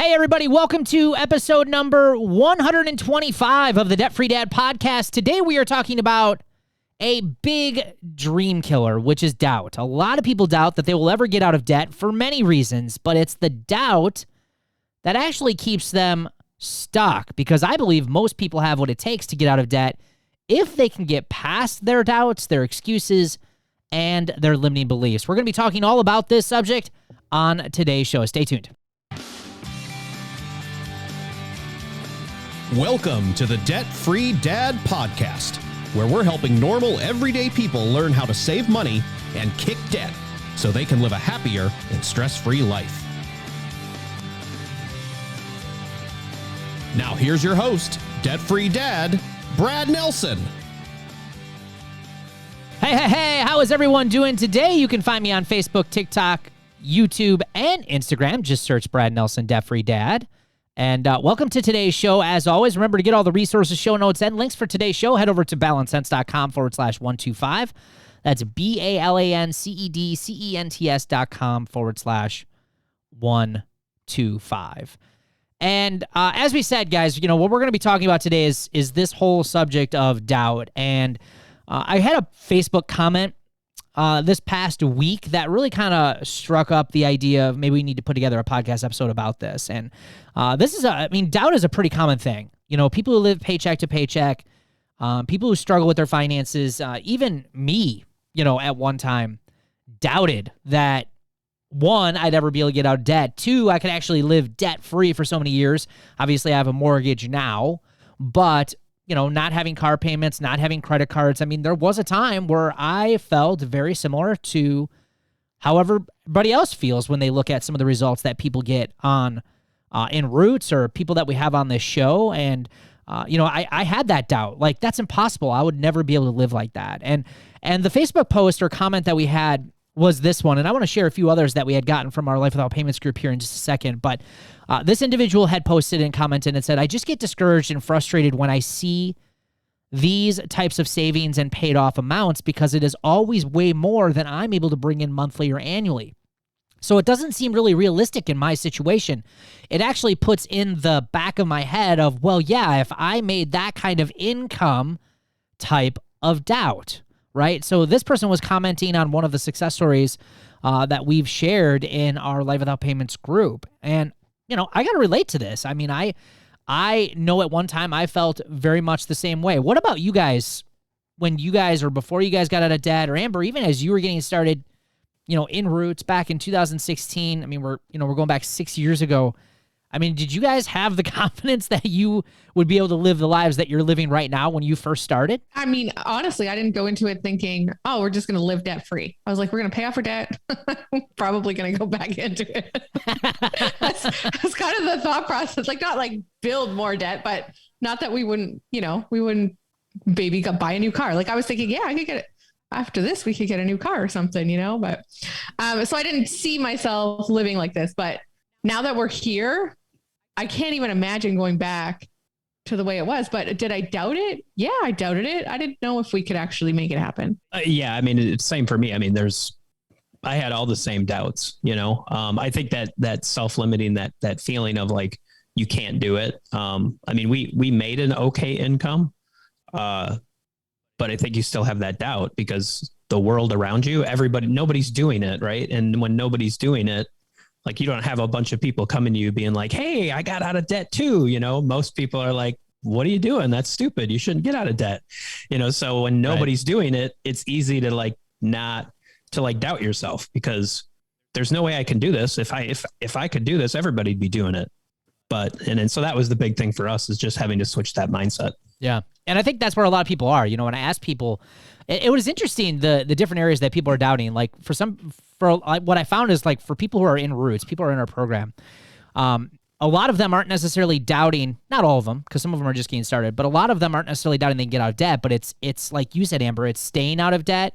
Hey, everybody. Welcome to episode number 125 of the Debt Free Dad podcast. Today, we are talking about a big dream killer, which is doubt. A lot of people doubt that they will ever get out of debt for many reasons, but it's the doubt that actually keeps them stuck, because I believe most people have what it takes to get out of debt if they can get past their doubts, their excuses, and their limiting beliefs. We're going to be talking all about this subject on today's show. Stay tuned. Welcome to the Debt Free Dad podcast, where we're helping normal, everyday people learn how to save money and kick debt so they can live a happier and stress-free life. Now here's your host, Debt Free Dad, Brad Nelson. Hey, how is everyone doing today? You can find me on Facebook, TikTok, YouTube, and Instagram. Just search Brad Nelson, Debt Free Dad. And welcome to today's show. As always, remember to get all the resources, show notes, and links for today's show. Head over to balancesense.com/125. That's BALANCEDCENTS.com/125. And as we said, guys, you know, what we're going to be talking about today is this whole subject of doubt. And I had a Facebook comment this past week that really kind of struck up the idea of maybe we need to put together a podcast episode about this. And doubt is a pretty common thing. You know, people who live paycheck to paycheck, people who struggle with their finances, even me, you know, at one time doubted that, one, I'd ever be able to get out of debt. Two, I could actually live debt-free for so many years. Obviously, I have a mortgage now, but you know, not having car payments, not having credit cards. I mean, there was a time where I felt very similar to how everybody else feels when they look at some of the results that people get on in Roots or people that we have on this show. And, you know, I had that doubt. Like, that's impossible. I would never be able to live like that. And the Facebook post or comment that we had was this one. And I want to share a few others that we had gotten from our Life Without Payments group here in just a second. But this individual had posted and commented and said, I just get discouraged and frustrated when I see these types of savings and paid off amounts because it is always way more than I'm able to bring in monthly or annually. So it doesn't seem really realistic in my situation. It actually puts in the back of my head of, well, yeah, if I made that kind of income type of doubt, right? So this person was commenting on one of the success stories that we've shared in our Life Without Payments group. And, you know, I got to relate to this. I mean, I know at one time I felt very much the same way. What about you guys when you guys or before you guys got out of debt, or Amber, even as you were getting started, you know, in Roots back in 2016? I mean, we're going back 6 years ago. I mean, did you guys have the confidence that you would be able to live the lives that you're living right now when you first started? I mean, honestly, I didn't go into it thinking, oh, we're just going to live debt free. I was like, we're going to pay off our debt. Probably going to go back into it. that's kind of the thought process. Like, not like build more debt, but not that we wouldn't maybe buy a new car. Like, I was thinking, yeah, I could get it. After this, we could get a new car or something, you know, but so I didn't see myself living like this. But now that we're here, I can't even imagine going back to the way it was. But did I doubt it? Yeah, I doubted it. I didn't know if we could actually make it happen. Yeah, I mean, it's same for me. I mean, I had all the same doubts, you know. I think that self-limiting, that feeling of like you can't do it. I mean, we made an okay income, but I think you still have that doubt because the world around you, nobody's doing it, right? And when nobody's doing it, like, you don't have a bunch of people coming to you being like, hey, I got out of debt too. You know, most people are like, what are you doing? That's stupid. You shouldn't get out of debt. You know, so when nobody's doing it, it's easy to not to doubt yourself because there's no way I can do this. If I could do this, everybody'd be doing it. And so that was the big thing for us, is just having to switch that mindset. Yeah. And I think that's where a lot of people are. You know, when I ask people, it was interesting, the different areas that people are doubting. Like, for what I found is, like, for people who are in Roots, people who are in our program, a lot of them aren't necessarily doubting, not all of them, because some of them are just getting started, but a lot of them aren't necessarily doubting they can get out of debt, but it's like you said, Amber, it's staying out of debt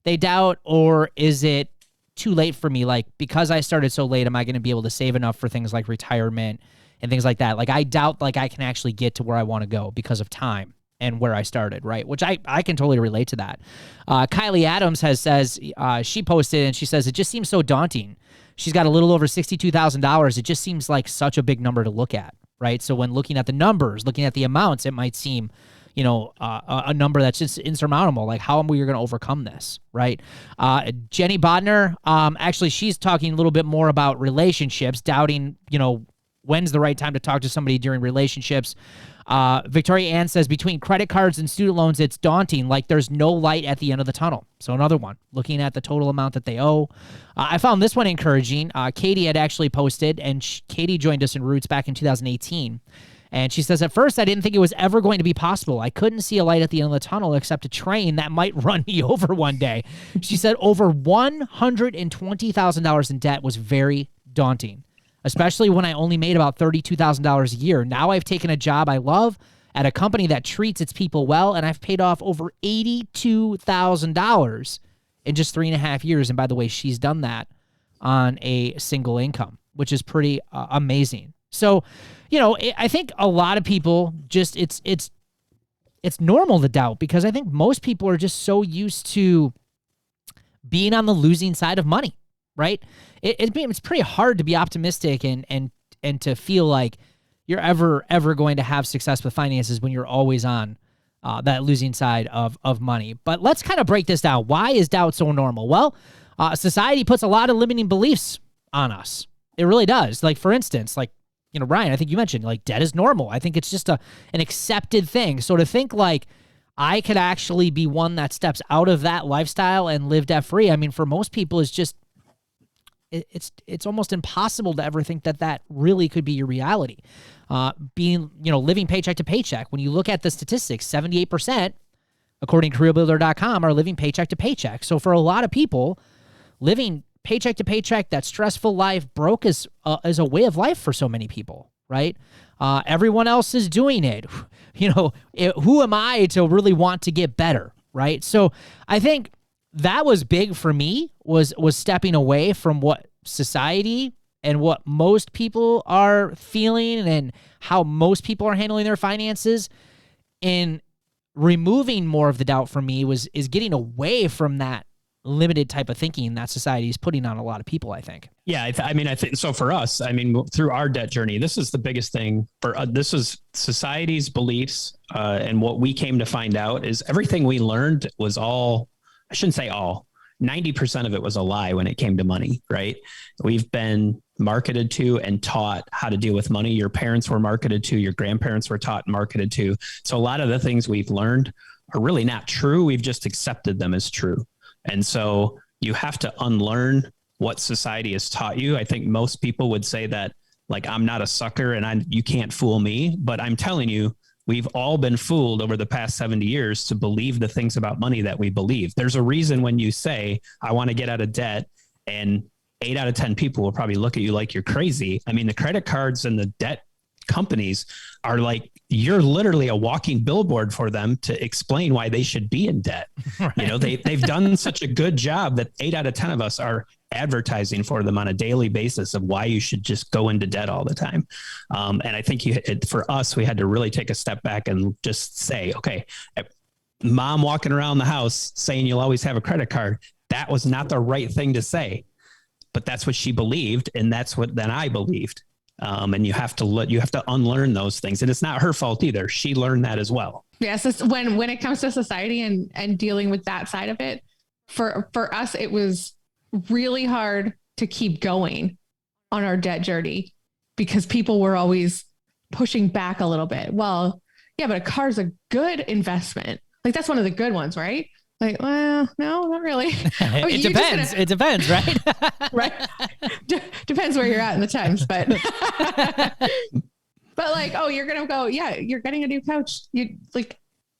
they doubt, or is it too late for me? Like, because I started so late, am I going to be able to save enough for things like retirement and things like that? Like, I doubt, like, I can actually get to where I want to go because of time and where I started, right? Which I can totally relate to that. Kylie Adams says she posted and she says, it just seems so daunting she's got a little over $62,000. It just seems like such a big number to look at, right? So when looking at the numbers, looking at the amounts, it might seem, a number that's just insurmountable. Like, how are we going to overcome this, right? Jenny Bodner, actually, she's talking a little bit more about relationships, doubting, when's the right time to talk to somebody during relationships. Victoria Ann says, between credit cards and student loans, it's daunting. Like, there's no light at the end of the tunnel. So another one, looking at the total amount that they owe. I found this one encouraging. Katie had actually posted, and Katie joined us in Roots back in 2018. And she says, at first, I didn't think it was ever going to be possible. I couldn't see a light at the end of the tunnel except a train that might run me over one day. She said over $120,000 in debt was very daunting, especially when I only made about $32,000 a year. Now I've taken a job I love at a company that treats its people well, and I've paid off over $82,000 in just 3.5 years. And by the way, she's done that on a single income, which is pretty amazing. So, I think a lot of people just, it's normal to doubt, because I think most people are just so used to being on the losing side of money, right? It's pretty hard to be optimistic and to feel like you're ever going to have success with finances when you're always on that losing side of money. But let's kind of break this down. Why is doubt so normal? Well, society puts a lot of limiting beliefs on us. It really does. Like, for instance, Ryan, I think you mentioned, like, debt is normal. I think it's just an accepted thing. So to think like I could actually be one that steps out of that lifestyle and live debt free, I mean, for most people is just, it's almost impossible to ever think that really could be your reality. Living paycheck to paycheck. When you look at the statistics, 78%, according to careerbuilder.com, are living paycheck to paycheck. So for a lot of people, living paycheck to paycheck, that stressful life, broke is a way of life for so many people, right? Everyone else is doing it. Who am I to really want to get better, right? So I think that was big for me, was stepping away from what society and what most people are feeling and how most people are handling their finances. And removing more of the doubt from me is getting away from that limited type of thinking that society is putting on a lot of people, I think. Yeah. I think so for us, through our debt journey, this is the biggest thing this is society's beliefs. And what we came to find out is everything we learned was all, I shouldn't say all, 90% of it was a lie when it came to money, right? We've been marketed to and taught how to deal with money. Your parents were marketed to, your grandparents were taught and marketed to. So a lot of the things we've learned are really not true. We've just accepted them as true. And so you have to unlearn what society has taught you. I think most people would say that, like, I'm not a sucker and you can't fool me, but I'm telling you, we've all been fooled over the past 70 years to believe the things about money that we believe. There's a reason when you say, I want to get out of debt, and 8 out of 10 people will probably look at you like you're crazy. I mean, the credit cards and the debt companies are like, you're literally a walking billboard for them to explain why they should be in debt. Right. They've done such a good job that 8 out of 10 of us are advertising for them on a daily basis of why you should just go into debt all the time. And I think for us, we had to really take a step back and just say, okay, mom walking around the house saying you'll always have a credit card, that was not the right thing to say, but that's what she believed. And that's what then I believed. And you have to unlearn those things. And it's not her fault either. She learned that as well. Yes. Yeah, so when it comes to society and dealing with that side of it, for us, it was really hard to keep going on our debt journey because people were always pushing back a little bit. Well, yeah, but a car's a good investment. Like, that's one of the good ones, right? Like, well, no, not really. It depends. It depends, right? Right. Depends where you're at in the times, but like, oh, you're going to go, yeah, you're getting a new couch.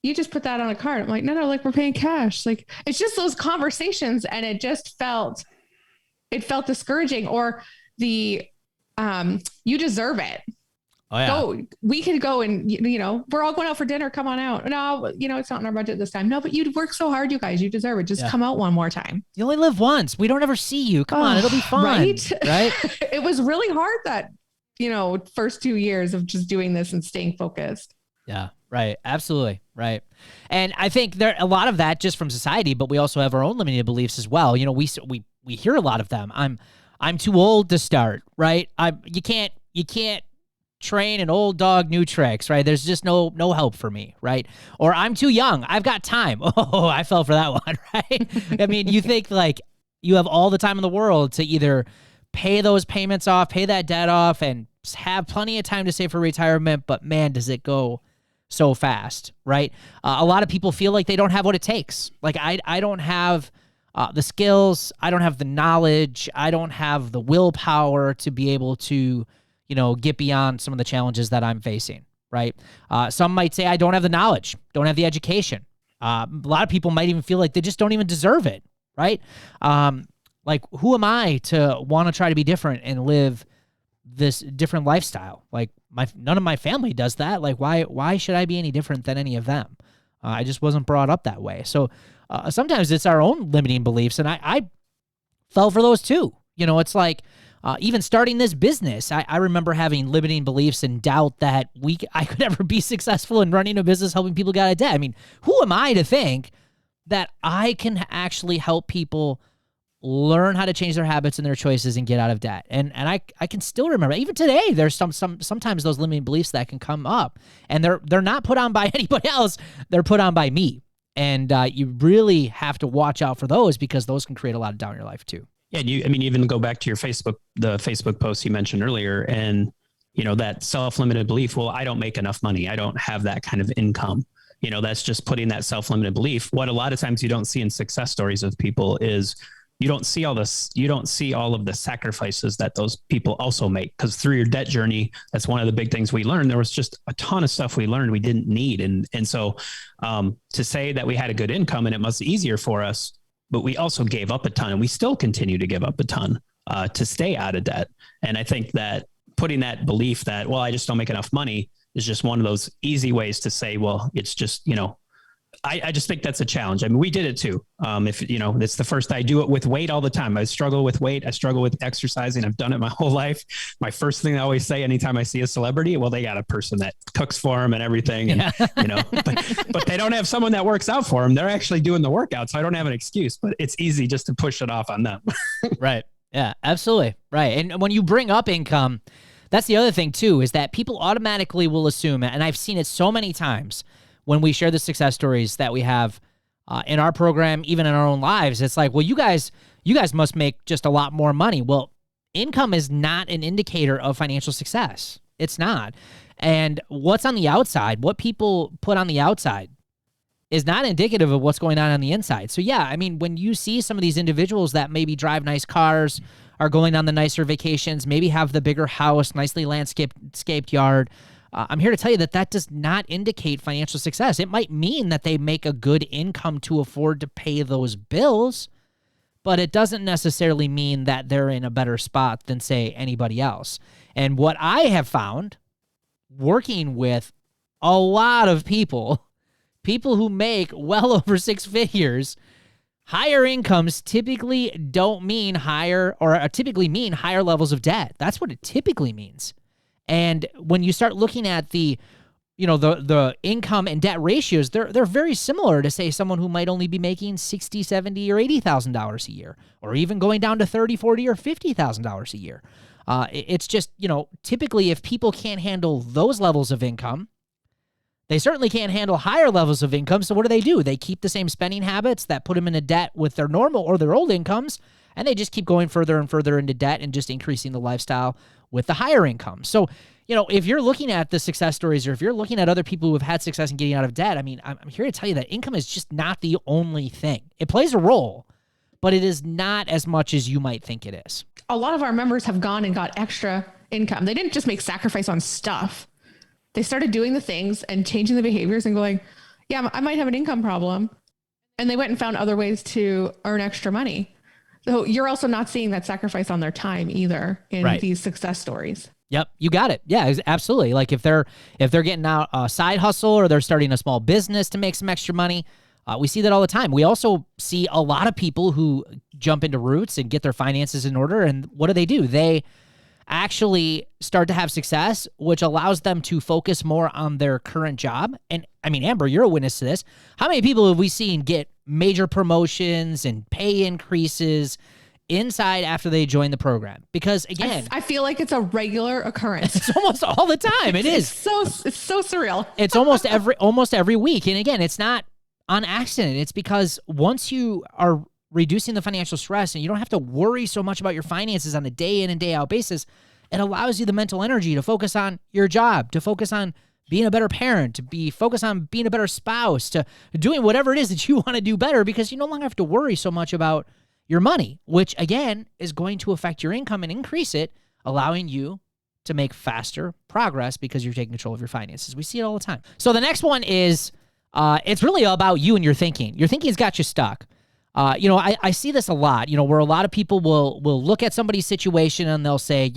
You just put that on a card. I'm like, no, like, we're paying cash. Like, it's just those conversations. And it just felt discouraging, or you deserve it. Oh, yeah. We could go and, we're all going out for dinner. Come on out. No, it's not in our budget this time. No, but you'd work so hard, you guys. You deserve it. Just come out one more time. You only live once. We don't ever see you. Come on. It'll be fun. Right? It was really hard that, first 2 years of just doing this and staying focused. Yeah, right. Absolutely. Right. And I think there a lot of that just from society, but we also have our own limiting beliefs as well. We hear a lot of them. I'm too old to start, right? You can't train an old dog new tricks, right? There's just no help for me, right? Or I'm too young. I've got time. Oh, I fell for that one, right? I mean, you think like you have all the time in the world to either pay those payments off, pay that debt off, and have plenty of time to save for retirement, but man, does it go so fast, right? A lot of people feel like they don't have what it takes. Like I don't have the skills, I don't have the knowledge, I don't have the willpower to be able to, get beyond some of the challenges that I'm facing, right? Some might say I don't have the knowledge, don't have the education. A lot of people might even feel like they just don't even deserve it, right? Like, who am I to want to try to be different and live this different lifestyle? Like, none of my family does that. Like, why should I be any different than any of them? I just wasn't brought up that way. So sometimes it's our own limiting beliefs, and I fell for those too. It's like even starting this business, I remember having limiting beliefs and doubt that I could ever be successful in running a business helping people get out of debt. I mean, who am I to think that I can actually help people learn how to change their habits and their choices and get out of debt? And I can still remember, even today, there's sometimes those limiting beliefs that can come up, and they're not put on by anybody else. They're put on by me. And you really have to watch out for those, because those can create a lot of doubt in your life too. Yeah. Even go back to the Facebook post you mentioned earlier, and, that self-limited belief, well, I don't make enough money. I don't have that kind of income. That's just putting that self-limited belief. What a lot of times you don't see in success stories of people is you don't see all this. You don't see all of the sacrifices that those people also make, because through your debt journey, that's one of the big things we learned. There was just a ton of stuff we learned we didn't need. And so to say that we had a good income and it must be easier for us, but we also gave up a ton, and we still continue to give up a ton to stay out of debt. And I think that putting that belief that, well, I just don't make enough money is just one of those easy ways to say, well, it's just, I just think that's a challenge. I mean, we did it too. It's the first, I do it with weight all the time. I struggle with weight. I struggle with exercising. I've done it my whole life. My first thing I always say anytime I see a celebrity, well, they got a person that cooks for them and everything. And, but they don't have someone that works out for them. They're actually doing the workout. So I don't have an excuse, but it's easy just to push it off on them. Right. Yeah, absolutely. Right. And when you bring up income, that's the other thing too, is that people automatically will assume, and I've seen it so many times when we share the success stories that we have in our program, even in our own lives, it's like, well, you guys must make just a lot more money. Well, income is not an indicator of financial success. It's not. And what's on the outside, what people put on the outside, is not indicative of what's going on the inside. So yeah, I mean, when you see some of these individuals that maybe drive nice cars, are going on the nicer vacations, maybe have the bigger house, nicely landscaped yard, I'm here to tell you that does not indicate financial success. It might mean that they make a good income to afford to pay those bills, but it doesn't necessarily mean that they're in a better spot than, say, anybody else. And what I have found working with a lot of people who make well over six figures, higher incomes typically don't mean higher, or typically mean higher levels of debt. That's what it typically means. And when you start looking at the income and debt ratios, they're very similar to, say, someone who might only be making $60,000, $70,000, or $80,000 a year, or even going down to $30,000, $40,000, or $50,000 a year. It's just, typically if people can't handle those levels of income, they certainly can't handle higher levels of income. So what do? They keep the same spending habits that put them into debt with their normal or their old incomes, and they just keep going further and further into debt and just increasing the lifestyle with the higher income. So, if you're looking at the success stories, or if you're looking at other people who have had success in getting out of debt, I mean, I'm here to tell you that income is just not the only thing. It plays a role, but it is not as much as you might think it is. A lot of our members have gone and got extra income. They didn't just make sacrifice on stuff. They started doing the things and changing the behaviors and going, yeah, I might have an income problem. And they went and found other ways to earn extra money. So you're also not seeing that sacrifice on their time either in these success stories. Yep, you got it. Yeah, absolutely. Like if they're getting out a side hustle, or they're starting a small business to make some extra money, we see that all the time. We also see a lot of people who jump into Roots and get their finances in order. And what do? They actually start to have success, which allows them to focus more on their current job. And I mean, Amber, you're a witness to this. How many people have we seen get major promotions and pay increases inside after they join the program. Because again, I feel like it's a regular occurrence. it's almost all the time. It's so surreal. It's almost every week. And again, it's not on accident. It's because once you are reducing the financial stress and you don't have to worry so much about your finances on a day in and day out basis, it allows you the mental energy to focus on your job, to focus on being a better parent, to be focused on being a better spouse, to doing whatever it is that you want to do better, because you no longer have to worry so much about your money, which again is going to affect your income and increase it, allowing you to make faster progress because you're taking control of your finances. We see it all the time. So the next one is, it's really about you and your thinking. Your thinking's got you stuck. I see this a lot, where a lot of people will look at somebody's situation and they'll say,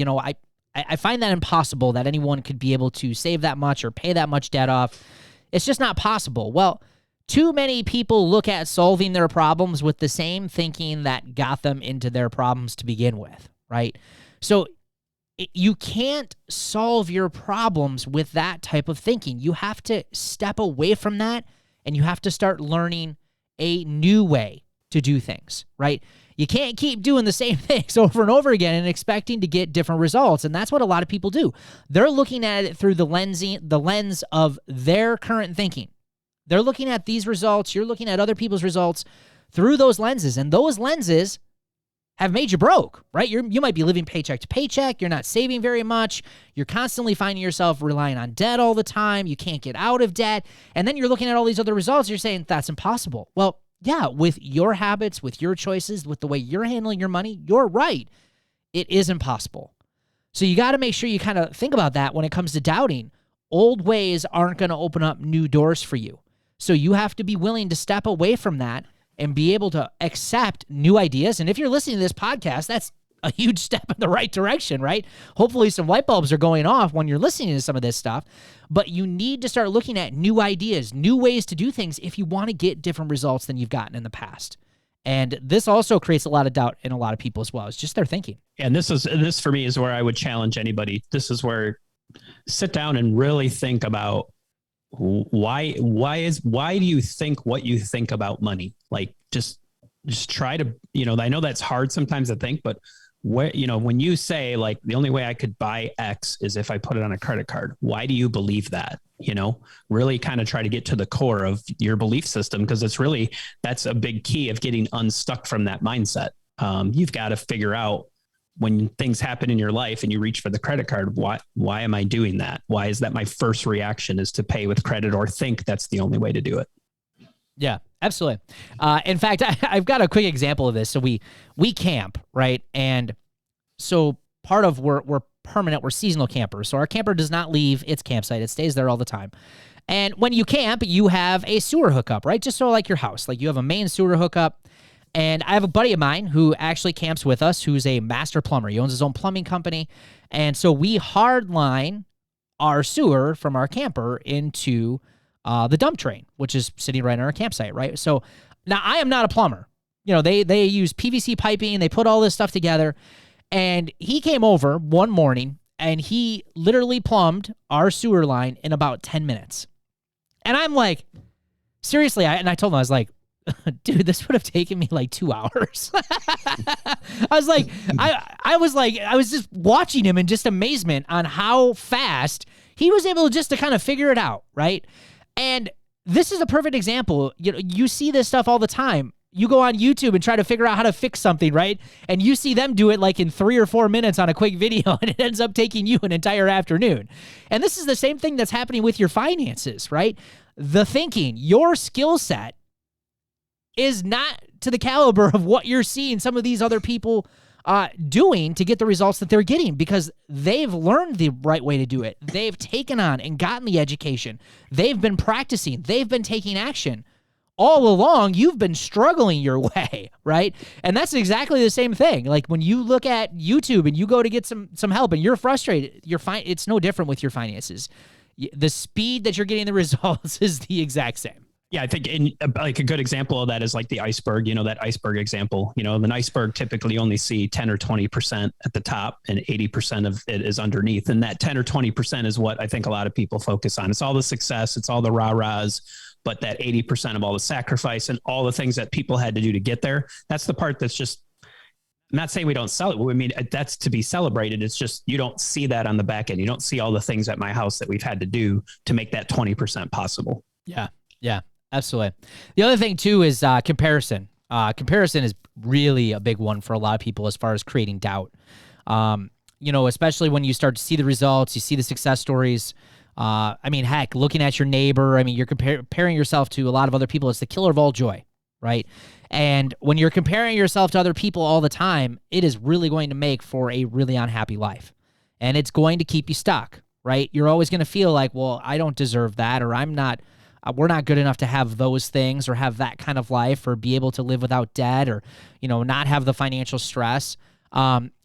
I find that impossible that anyone could be able to save that much or pay that much debt off. It's just not possible. Well, too many people look at solving their problems with the same thinking that got them into their problems to begin with, right? So you can't solve your problems with that type of thinking. You have to step away from that, and you have to start learning a new way to do things, right? You can't keep doing the same things over and over again and expecting to get different results. And that's what a lot of people do. They're looking at it through the lens of their current thinking. They're looking at these results. You're looking at other people's results through those lenses. And those lenses have made you broke, right? You might be living paycheck to paycheck. You're not saving very much. You're constantly finding yourself relying on debt all the time. You can't get out of debt. And then you're looking at all these other results. You're saying, that's impossible. Well, yeah, with your habits, with your choices, with the way you're handling your money, you're right. It is impossible. So you got to make sure you kind of think about that when it comes to doubting. Old ways aren't going to open up new doors for you. So you have to be willing to step away from that and be able to accept new ideas. And if you're listening to this podcast, that's a huge step in the right direction, right? Hopefully some light bulbs are going off when you're listening to some of this stuff. But you need to start looking at new ideas, new ways to do things if you want to get different results than you've gotten in the past. And this also creates a lot of doubt in a lot of people as well. It's just their thinking. And this for me is where I would challenge anybody. This is where sit down and really think about why do you think what you think about money? Like just try to, I know that's hard sometimes to think, but when you say like the only way I could buy X is if I put it on a credit card, why do you believe that? Really kind of try to get to the core of your belief system, because that's a big key of getting unstuck from that mindset. You've got to figure out when things happen in your life and you reach for the credit card, why am I doing that? Why is that my first reaction is to pay with credit or think that's the only way to do it? Yeah, absolutely. In fact, I've got a quick example of this. So we camp, right? And so part of we're permanent, we're seasonal campers. So our camper does not leave its campsite. It stays there all the time. And when you camp, you have a sewer hookup, right? Just so like your house, like you have a main sewer hookup. And I have a buddy of mine who actually camps with us, who's a master plumber. He owns his own plumbing company. And so we hardline our sewer from our camper into the dump train, which is sitting right on our campsite, right? So now I am not a plumber. They use PVC piping. They put all this stuff together. And he came over one morning and he literally plumbed our sewer line in about 10 minutes. And I'm like, seriously, I told him, I was like, dude, this would have taken me like 2 hours. I was just watching him in just amazement on how fast he was able just to kind of figure it out, right? And this is a perfect example. You see this stuff all the time. You go on YouTube and try to figure out how to fix something, right? And you see them do it like in 3 or 4 minutes on a quick video, and it ends up taking you an entire afternoon. And this is the same thing that's happening with your finances, right? The thinking, your skill set is not to the caliber of what you're seeing some of these other people doing to get the results that they're getting, because they've learned the right way to do it. They've taken on and gotten the education. They've been practicing. They've been taking action. All along, you've been struggling your way, right? And that's exactly the same thing. Like when you look at YouTube and you go to get some help and you're frustrated, it's no different with your finances. The speed that you're getting the results is the exact same. Yeah, I think like a good example of that is like the iceberg, that iceberg example. An iceberg typically only see 10 or 20% at the top and 80% of it is underneath. And that 10 or 20% is what I think a lot of people focus on. It's all the success, it's all the rah-rahs, but that 80% of all the sacrifice and all the things that people had to do to get there, that's the part that's just I'm not saying we don't sell it. I mean, that's to be celebrated. It's just, you don't see that on the back end. You don't see all the things at my house that we've had to do to make that 20% possible. Yeah. Yeah, absolutely. The other thing too is comparison. Comparison is really a big one for a lot of people as far as creating doubt. Especially when you start to see the results, you see the success stories. Heck, looking at your neighbor, you're comparing yourself to a lot of other people. It's the killer of all joy, right? And when you're comparing yourself to other people all the time, it is really going to make for a really unhappy life. And it's going to keep you stuck, right? You're always going to feel like, well, I don't deserve that, or we're not good enough to have those things or have that kind of life or be able to live without debt or, not have the financial stress.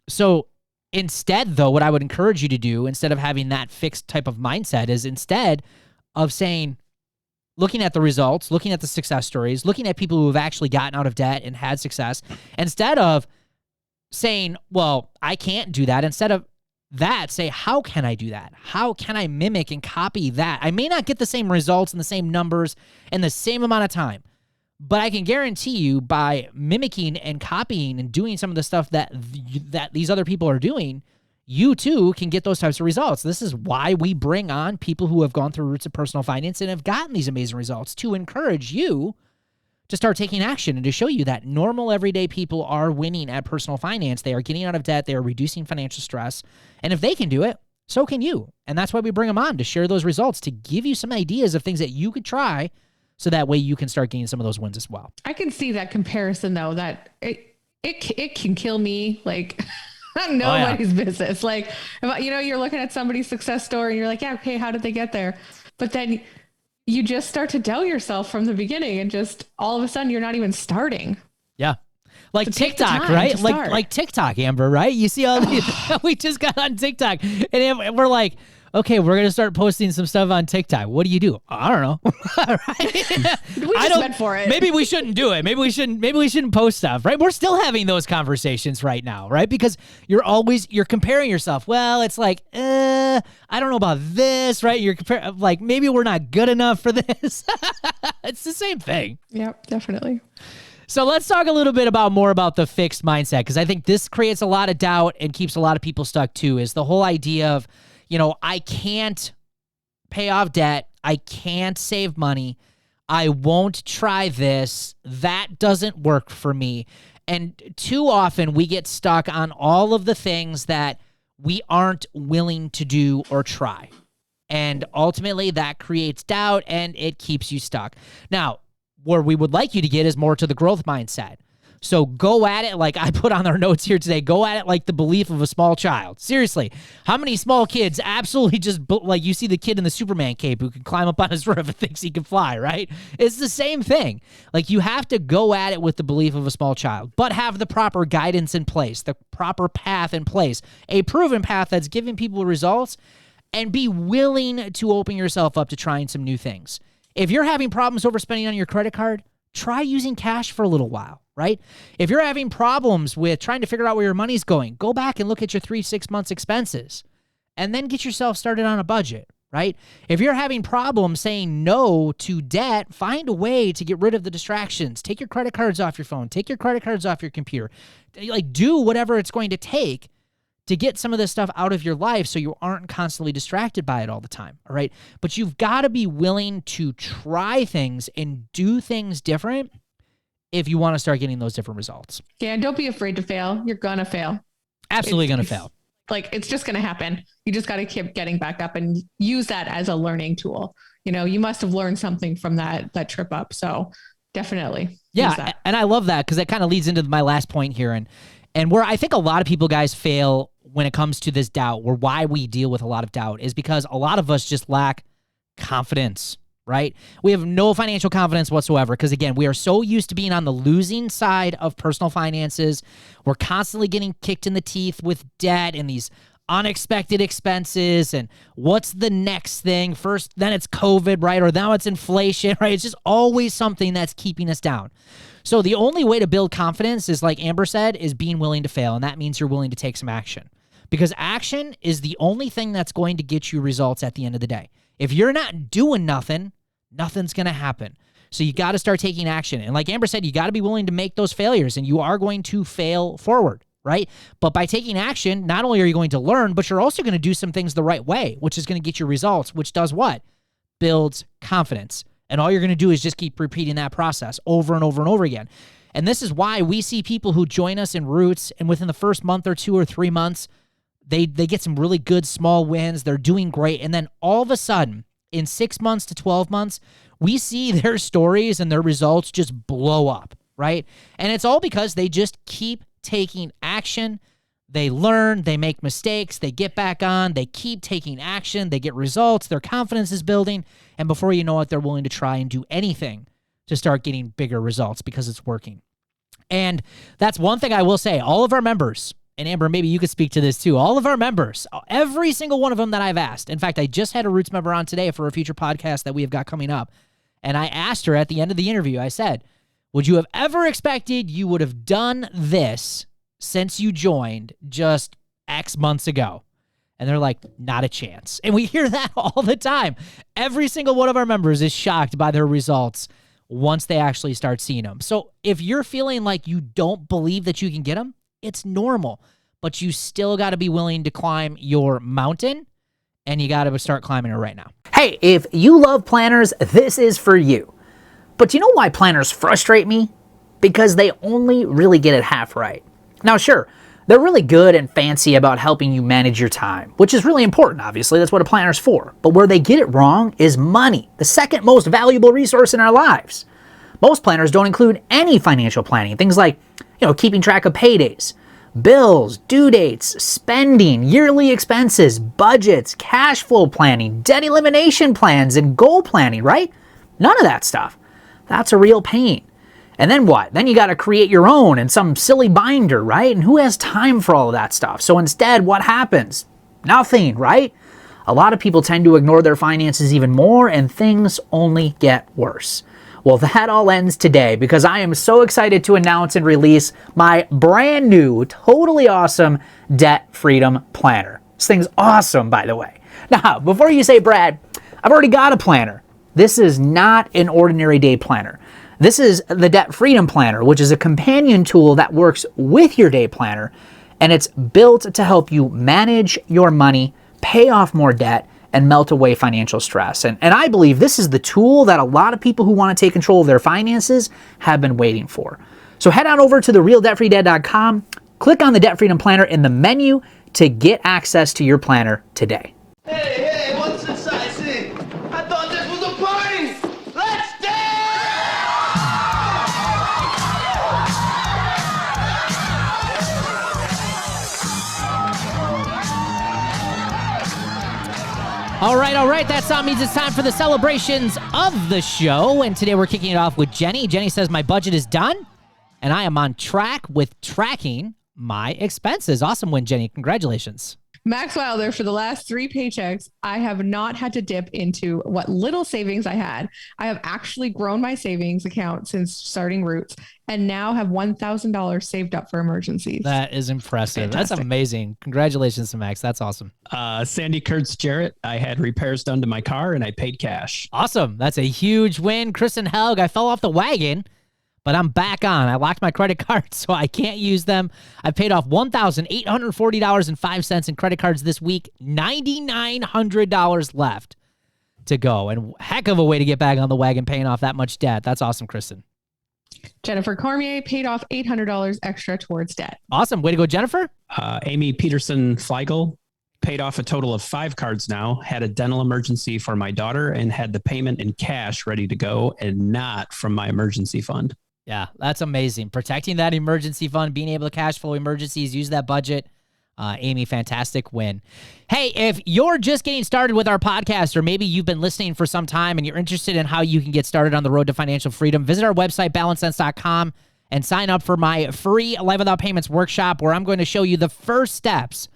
So instead, though, what I would encourage you to do instead of having that fixed type of mindset is instead of saying, looking at the results, looking at the success stories, looking at people who have actually gotten out of debt and had success, instead of saying, well, I can't do that, instead of that, say, how can I do that? How can I mimic and copy that? I may not get the same results and the same numbers in the same amount of time, but I can guarantee you by mimicking and copying and doing some of the stuff that these other people are doing, you too can get those types of results. This is why we bring on people who have gone through Roots of Personal Finance and have gotten these amazing results, to encourage you to start taking action and to show you that normal everyday people are winning at personal finance. They are getting out of debt. They are reducing financial stress. And if they can do it, so can you. And that's why we bring them on, to share those results, to give you some ideas of things that you could try so that way you can start getting some of those wins as well. I can see that comparison though, that it can kill me. Like nobody's business. Like, you're looking at somebody's success story and you're like, yeah, okay, how did they get there? But then you just start to doubt yourself from the beginning, and just all of a sudden you're not even starting. Yeah. Like TikTok, right? Like TikTok, Amber, right? You see all these, we just got on TikTok and we're like, okay, we're going to start posting some stuff on TikTok. What do? I don't know. Right? We just went for it. Maybe we shouldn't do it. Maybe we shouldn't post stuff, right? We're still having those conversations right now, right? Because you're comparing yourself. Well, it's like, I don't know about this, right? You're comparing, like, maybe we're not good enough for this. It's the same thing. Yep, definitely. So let's talk a little bit more about the fixed mindset, because I think this creates a lot of doubt and keeps a lot of people stuck too, is the whole idea of, I can't pay off debt. I can't save money. I won't try this. That doesn't work for me. And too often we get stuck on all of the things that we aren't willing to do or try. And ultimately that creates doubt and it keeps you stuck. Now, where we would like you to get is more to the growth mindset. So go at it, like I put on our notes here today, go at it like the belief of a small child. Seriously, how many small kids absolutely just, like you see the kid in the Superman cape who can climb up on his roof and thinks he can fly, right? It's the same thing. Like, you have to go at it with the belief of a small child, but have the proper guidance in place, the proper path in place, a proven path that's giving people results, and be willing to open yourself up to trying some new things. If you're having problems overspending on your credit card, try using cash for a little while, right? If you're having problems with trying to figure out where your money's going, go back and look at your 3-6 months expenses and then get yourself started on a budget, right? If you're having problems saying no to debt, find a way to get rid of the distractions. Take your credit cards off your phone. Take your credit cards off your computer. Like, do whatever it's going to take to get some of this stuff out of your life so you aren't constantly distracted by it all the time, all right? But you've got to be willing to try things and do things different if you want to start getting those different results. Yeah, and don't be afraid to fail. You're going to fail. Absolutely going to fail. Like, it's just going to happen. You just got to keep getting back up and use that as a learning tool. You must have learned something from that trip up. So definitely. Yeah, and I love that, because that kind of leads into my last point here. And where I think a lot of people, guys, fail when it comes to this doubt, or why we deal with a lot of doubt, is because a lot of us just lack confidence, right? We have no financial confidence whatsoever, because, again, we are so used to being on the losing side of personal finances. We're constantly getting kicked in the teeth with debt and these unexpected expenses, and what's the next thing? First, then it's COVID, right? Or now it's inflation, right? It's just always something that's keeping us down. So the only way to build confidence is, like Amber said, is being willing to fail. And that means you're willing to take some action, because action is the only thing that's going to get you results at the end of the day. If you're not doing nothing, nothing's going to happen. So you got to start taking action. And like Amber said, you got to be willing to make those failures, and you are going to fail forward, right? But by taking action, not only are you going to learn, but you're also going to do some things the right way, which is going to get you results, which does what? Builds confidence. And all you're going to do is just keep repeating that process over and over and over again. And this is why we see people who join us in Roots, and within the first month or 2 or 3 months, they get some really good small wins. They're doing great. And then all of a sudden, in 6 months to 12 months, we see their stories and their results just blow up, right? And it's all because they just keep taking action. They learn, they make mistakes, they get back on, they keep taking action, they get results, their confidence is building, and before you know it, they're willing to try and do anything to start getting bigger results because it's working. And that's one thing I will say. All of our members, and Amber, maybe you could speak to this too, all of our members, every single one of them that I've asked. In fact, I just had a Roots member on today for a future podcast that we have got coming up, and I asked her at the end of the interview, I said, would you have ever expected you would have done this since you joined just X months ago? And they're like, not a chance. And we hear that all the time. Every single one of our members is shocked by their results once they actually start seeing them. So if you're feeling like you don't believe that you can get them, it's normal, but you still got to be willing to climb your mountain, and you got to start climbing it right now. Hey, if you love planners, this is for you. But you know why planners frustrate me? Because they only really get it half right. Now, sure, they're really good and fancy about helping you manage your time, which is really important, obviously. That's what a planner's for. But where they get it wrong is money, the second most valuable resource in our lives. Most planners don't include any financial planning, things like, keeping track of paydays, bills, due dates, spending, yearly expenses, budgets, cash flow planning, debt elimination plans, and goal planning, right? None of that stuff. That's a real pain. And then what? Then you got to create your own in some silly binder, right? And who has time for all of that stuff? So instead, what happens? Nothing, right? A lot of people tend to ignore their finances even more, and things only get worse. Well, that all ends today because I am so excited to announce and release my brand new, totally awesome Debt Freedom Planner. This thing's awesome, by the way. Now, before you say, Brad, I've already got a planner. This is not an ordinary day planner. This is the Debt Freedom Planner, which is a companion tool that works with your day planner, and it's built to help you manage your money, pay off more debt, and melt away financial stress. And I believe this is the tool that a lot of people who want to take control of their finances have been waiting for. So head on over to therealdebtfreedad.com, click on the Debt Freedom Planner in the menu to get access to your planner today. Hey, what's this I see? I thought this was a party! Let's All right. That sound means it's time for the celebrations of the show. And today we're kicking it off with Jenny. Jenny says, my budget is done, and I am on track with tracking my expenses. Awesome win, Jenny. Congratulations. Max Wilder, for the last 3 paychecks, I have not had to dip into what little savings I had. I have actually grown my savings account since starting Roots and now have $1,000 saved up for emergencies. That is impressive. Fantastic. That's amazing. Congratulations to Max. That's awesome. Sandy Kurtz Jarrett, I had repairs done to my car and I paid cash. Awesome. That's a huge win. Kristen Helg, I fell off the wagon, but I'm back on. I locked my credit cards, so I can't use them. I paid off $1,840.05 in credit cards this week. $9,900 left to go. And heck of a way to get back on the wagon paying off that much debt. That's awesome, Kristen. Jennifer Cormier paid off $800 extra towards debt. Awesome. Way to go, Jennifer. Amy Peterson Fleigel paid off a total of 5 cards now, had a dental emergency for my daughter, and had the payment in cash ready to go and not from my emergency fund. Yeah, that's amazing. Protecting that emergency fund, being able to cash flow emergencies, use that budget. Amy, fantastic win. Hey, if you're just getting started with our podcast, or maybe you've been listening for some time and you're interested in how you can get started on the road to financial freedom, visit our website, balancesense.com, and sign up for my free Life Without Payments workshop, where I'm going to show you the first steps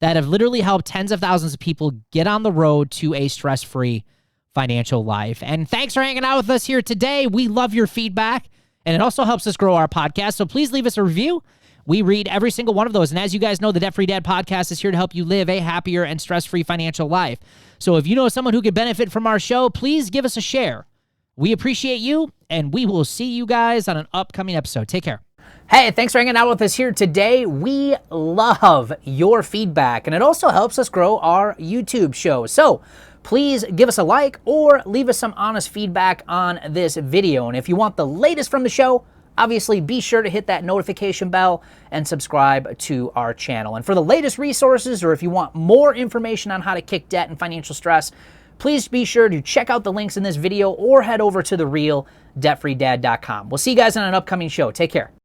that have literally helped tens of thousands of people get on the road to a stress-free financial life. And thanks for hanging out with us here today. We love your feedback, and it also helps us grow our podcast. So please leave us a review. We read every single one of those. And as you guys know, the Debt Free Dad podcast is here to help you live a happier and stress-free financial life. So if you know someone who could benefit from our show, please give us a share. We appreciate you, and we will see you guys on an upcoming episode. Take care. Hey, thanks for hanging out with us here today. We love your feedback, and it also helps us grow our YouTube show. So please give us a like or leave us some honest feedback on this video. And if you want the latest from the show, obviously be sure to hit that notification bell and subscribe to our channel. And for the latest resources, or if you want more information on how to kick debt and financial stress, please be sure to check out the links in this video or head over to therealdebtfreedad.com. We'll see you guys on an upcoming show. Take care.